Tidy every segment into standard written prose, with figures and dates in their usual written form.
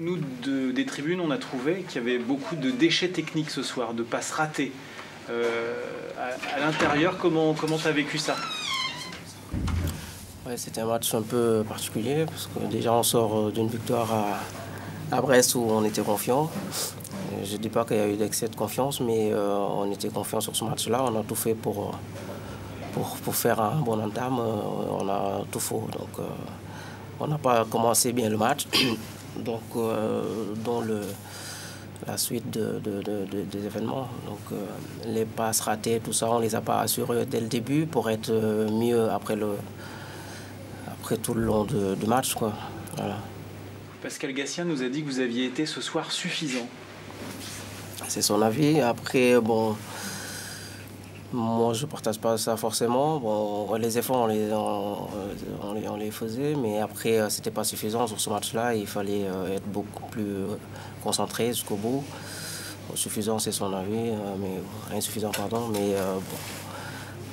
Nous, des tribunes, on a trouvé qu'il y avait beaucoup de déchets techniques ce soir, de passes ratées. À l'intérieur, comment tu as vécu ça? Ouais, c'était un match un peu particulier parce que déjà on sort d'une victoire à Brest où on était confiant. Je ne dis pas qu'il y a eu d'excès de confiance, mais on était confiant sur ce match-là. On a tout fait pour faire un bon entame. On a tout faux. Donc on n'a pas commencé bien le match. Donc dans la suite des événements. Donc les passes ratées, tout ça, on ne les a pas assurées dès le début pour être mieux après tout le long du match, quoi. Voilà. Pascal Gassien nous a dit que vous aviez été ce soir suffisant. C'est son avis. Après, bon, moi je ne partage pas ça forcément. Bon, les efforts, on les faisait, mais après, c'était pas suffisant sur ce match-là. Il fallait être beaucoup plus concentré jusqu'au bout. Suffisant, c'est son avis, mais insuffisant, pardon. Mais bon,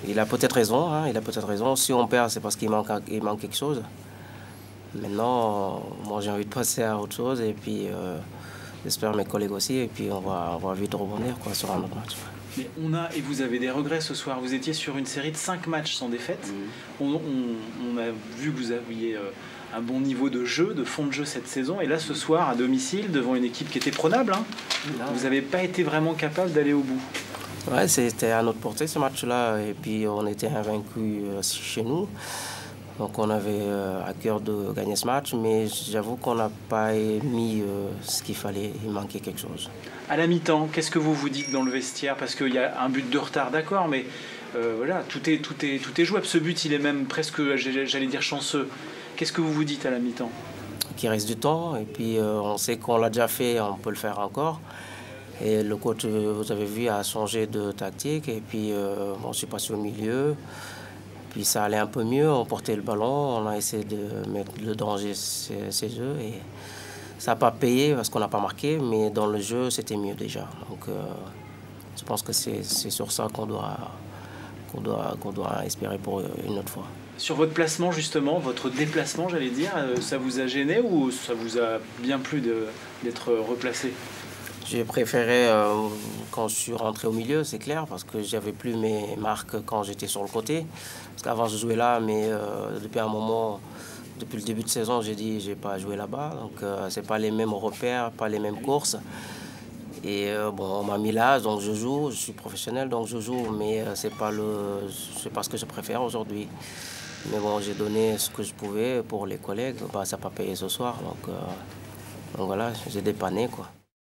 il a peut-être raison. Hein, il a peut-être raison. Si on perd, c'est parce qu'il manque quelque chose. Maintenant, moi j'ai envie de passer à autre chose et puis j'espère mes collègues aussi et puis on va vite rebondir, quoi, sur un autre match. Mais et vous avez des regrets ce soir. Vous étiez sur une série de 5 matchs sans défaite. On a vu que vous aviez un bon niveau de jeu, de fond de jeu cette saison. Et là, ce soir, à domicile, devant une équipe qui était prenable, hein, vous n'avez pas été vraiment capable d'aller au bout. Ouais, c'était à notre portée ce match-là. Et puis on était invaincus chez nous. Donc on avait à cœur de gagner ce match, mais j'avoue qu'on n'a pas mis ce qu'il fallait, il manquait quelque chose. À la mi-temps, qu'est-ce que vous dites dans le vestiaire? Parce qu'il y a un but de retard, d'accord, mais voilà, tout est jouable. Ce but, il est même presque, j'allais dire, chanceux. Qu'est-ce que vous dites à la mi-temps? Qu'il reste du temps, et puis on sait qu'on l'a déjà fait, on peut le faire encore. Et le coach, vous avez vu, a changé de tactique, et puis on s'est passé au milieu. Puis ça allait un peu mieux, on portait le ballon, on a essayé de mettre le danger chez eux et ça n'a pas payé parce qu'on n'a pas marqué, mais dans le jeu c'était mieux déjà. Donc je pense que c'est sur ça qu'on doit espérer pour une autre fois. Sur votre placement justement, votre déplacement j'allais dire, ça vous a gêné ou ça vous a bien plu d'être replacé? J'ai préféré quand je suis rentré au milieu, c'est clair, parce que j'avais plus mes marques quand j'étais sur le côté. Parce qu'avant je jouais là, mais depuis un moment, depuis le début de saison, j'ai dit j'ai pas joué là-bas. Donc c'est pas les mêmes repères, pas les mêmes courses. Et bon, on m'a mis là, donc je joue, je suis professionnel, donc je joue, mais c'est pas ce que je préfère aujourd'hui. Mais bon, j'ai donné ce que je pouvais pour les collègues. Bah, ça n'a pas payé ce soir, donc voilà, j'ai dépanné, quoi.